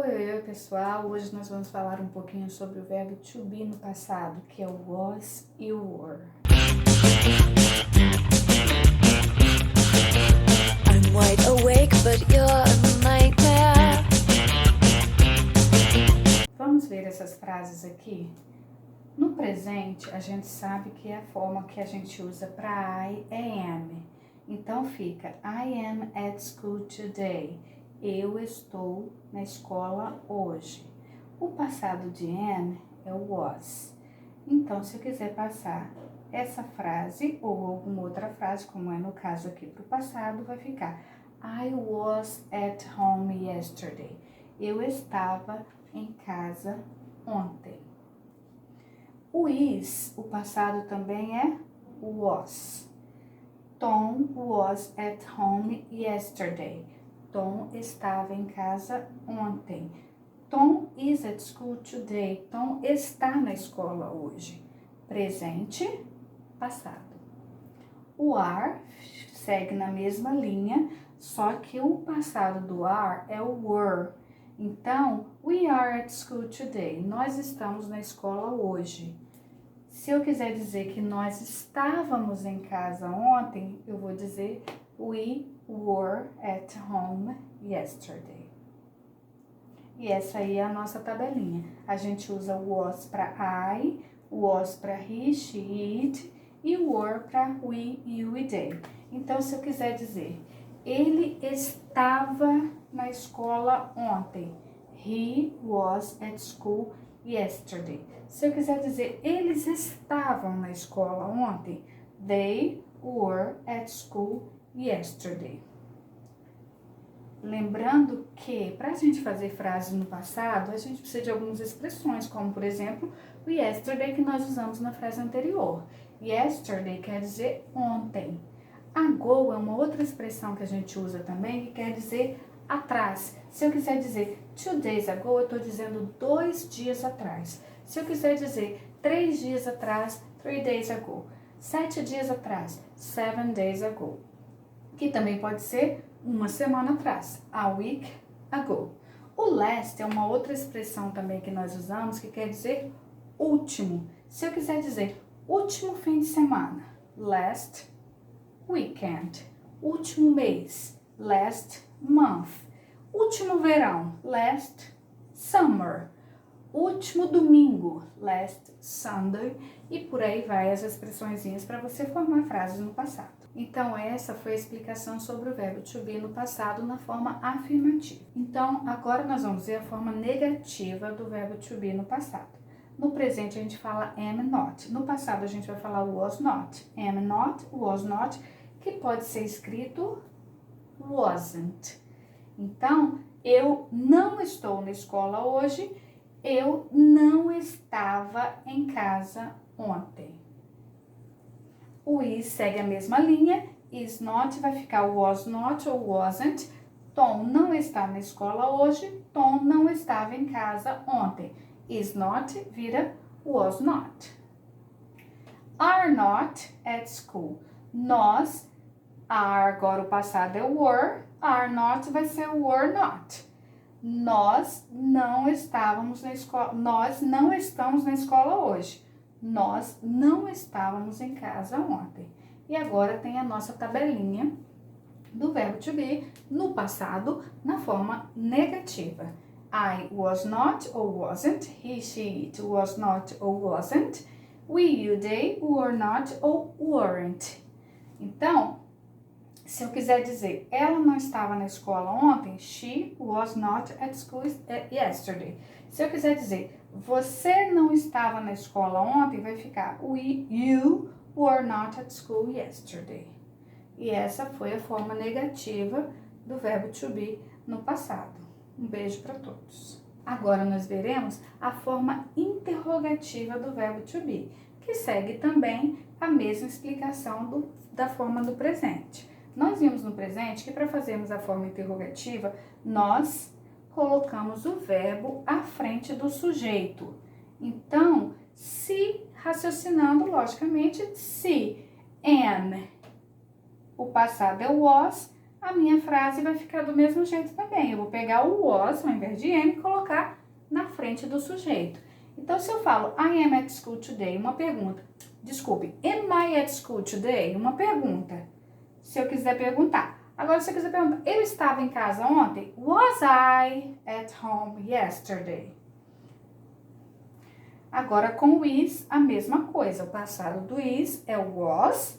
Oi, pessoal! Hoje nós vamos falar um pouquinho sobre o verbo to be no passado, que é o was e o were. I'm wide awake, but you're a nightmare. Vamos ver essas frases aqui? No presente, a gente sabe que a forma que a gente usa para I é am. Então fica I am at school today. Eu estou na escola hoje. O passado de am é o was. Então, se eu quiser passar essa frase ou alguma outra frase, como é no caso aqui para o passado, vai ficar I was at home yesterday. Eu estava em casa ontem. O is, o passado também é was. Tom was at home yesterday. Tom estava em casa ontem. Tom is at school today. Tom está na escola hoje. Presente, passado. O are segue na mesma linha, só que o passado do are é o were. Então, we are at school today. Nós estamos na escola hoje. Se eu quiser dizer que nós estávamos em casa ontem, eu vou dizer we were at home yesterday. E essa aí é a nossa tabelinha. A gente usa was para I, was para he, she, it e were para we, you e they. Então, se eu quiser dizer, ele estava na escola ontem. He was at school yesterday. Se eu quiser dizer, eles estavam na escola ontem. They were at school yesterday. Lembrando que, para a gente fazer frases no passado, a gente precisa de algumas expressões, como, por exemplo, o yesterday que nós usamos na frase anterior. Yesterday quer dizer ontem. Ago é uma outra expressão que a gente usa também, que quer dizer atrás. Se eu quiser dizer 2 days ago, eu estou dizendo 2 dias atrás. Se eu quiser dizer 3 dias atrás, 3 days ago. 7 dias atrás, 7 days ago. Que também pode ser uma semana atrás, a week ago. O last é uma outra expressão também que nós usamos, que quer dizer último. Se eu quiser dizer último fim de semana, last weekend. Último mês, last month. Último verão, last summer. Último domingo, last Sunday, e por aí vai as expressõezinhas para você formar frases no passado. Então, essa foi a explicação sobre o verbo to be no passado na forma afirmativa. Então, agora nós vamos ver a forma negativa do verbo to be no passado. No presente, a gente fala am not. No passado, a gente vai falar was not. Am not, was not, que pode ser escrito wasn't. Então, eu não estou na escola hoje. Eu não estava em casa ontem. O is segue a mesma linha. Is not vai ficar was not ou wasn't. Tom não está na escola hoje. Tom não estava em casa ontem. Is not vira was not. Are not at school. Nós, are, agora o passado é were. Are not vai ser were not. Nós não estávamos na escola, nós não estamos na escola hoje. Nós não estávamos em casa ontem. E agora tem a nossa tabelinha do verbo to be no passado, na forma negativa. I was not or wasn't. He, she, it was not or wasn't. We, you, they were not or weren't. Então, se eu quiser dizer, ela não estava na escola ontem, she was not at school yesterday. Se eu quiser dizer, você não estava na escola ontem, vai ficar, you were not at school yesterday. E essa foi a forma negativa do verbo to be no passado. Um beijo para todos. Agora nós veremos a forma interrogativa do verbo to be, que segue também a mesma explicação da forma do presente. Nós vimos no presente que para fazermos a forma interrogativa, nós colocamos o verbo à frente do sujeito. Então, se, raciocinando logicamente, se am, o passado é was, a minha frase vai ficar do mesmo jeito também. Eu vou pegar o was, ao invés de am, e colocar na frente do sujeito. Então, se eu falo I am at school today, uma pergunta. Desculpe, am I at school today? Uma pergunta. Se eu quiser perguntar. Agora, se eu quiser perguntar, eu estava em casa ontem? Was I at home yesterday? Agora, com o is, a mesma coisa. O passado do is é o was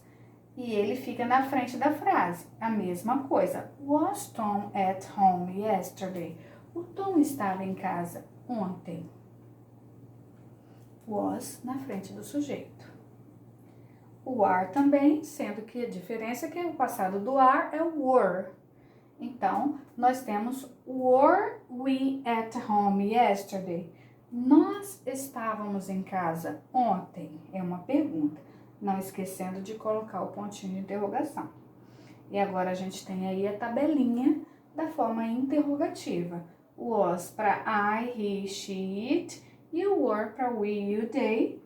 e ele fica na frente da frase. A mesma coisa. Was Tom at home yesterday? O Tom estava em casa ontem. Was na frente do sujeito. O are também, sendo que a diferença é que o passado do are é o were. Então, nós temos were we at home yesterday? Nós estávamos em casa ontem? É uma pergunta, não esquecendo de colocar o pontinho de interrogação. E agora a gente tem aí a tabelinha da forma interrogativa. Was para I, he, she, it e o were para we, you, they.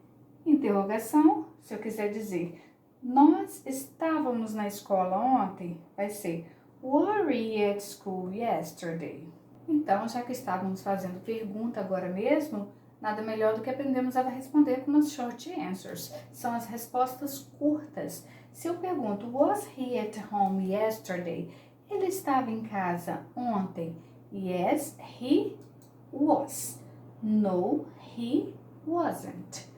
Interrogação, se eu quiser dizer, nós estávamos na escola ontem, vai ser were we at school yesterday? Então, já que estávamos fazendo pergunta agora mesmo, nada melhor do que aprendermos a responder com as short answers. São as respostas curtas. Se eu pergunto, was he at home yesterday? Ele estava em casa ontem? Yes, he was. No, he wasn't.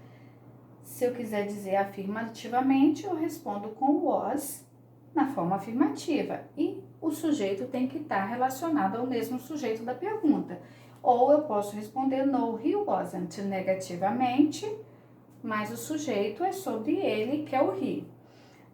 Se eu quiser dizer afirmativamente, eu respondo com was na forma afirmativa. E o sujeito tem que estar relacionado ao mesmo sujeito da pergunta. Ou eu posso responder no, he wasn't negativamente, mas o sujeito é sobre ele, que é o he.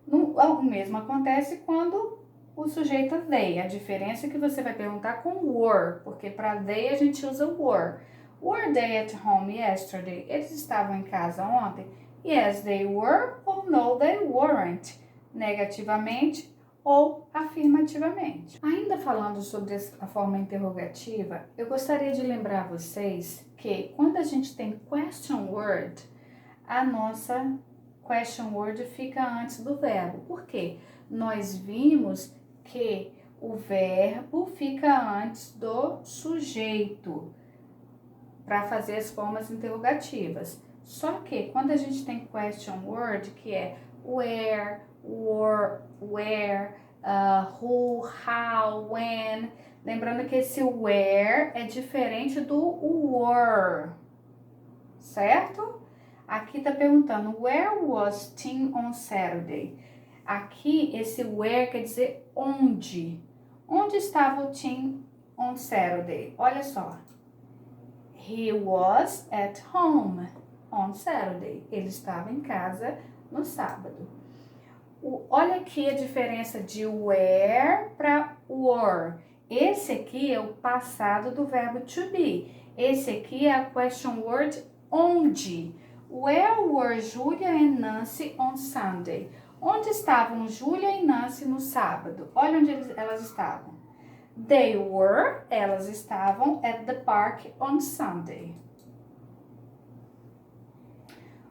O mesmo acontece quando o sujeito é they. A diferença é que você vai perguntar com were, porque para they a gente usa were. Were they at home yesterday? Eles estavam em casa ontem? Yes, they were, ou no, they weren't. Negativamente ou afirmativamente. Ainda falando sobre a forma interrogativa, eu gostaria de lembrar vocês que quando a gente tem question word, a nossa question word fica antes do verbo. Por quê? Nós vimos que o verbo fica antes do sujeito para fazer as formas interrogativas. Só que quando a gente tem question word, que é where, where, who, how, when. Lembrando que esse where é diferente do were, certo? Aqui tá perguntando, where was Tim on Saturday? Aqui, esse where quer dizer onde. Onde estava o Tim on Saturday? Olha só. He was at home on Saturday. Ele estava em casa no sábado. Olha aqui a diferença de where para were. Esse aqui é o passado do verbo to be. Esse aqui é a question word onde. Where were Julia and Nancy on Sunday? Onde estavam Julia e Nancy no sábado? Olha onde elas estavam. They were, elas estavam at the park on Sunday.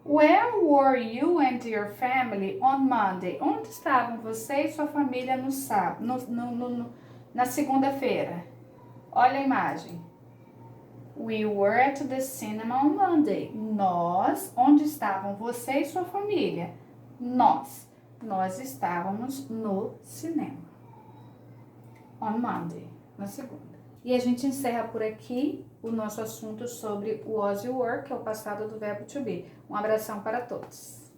Where were you and your family on Monday? Onde estavam você e sua família no sábado, na segunda-feira? Olha a imagem. We were at the cinema on Monday. Nós, onde estavam você e sua família? Nós estávamos no cinema. On Monday, na segunda. E a gente encerra por aqui o nosso assunto sobre o was e were, que é o passado do verbo to be. Um abração para todos.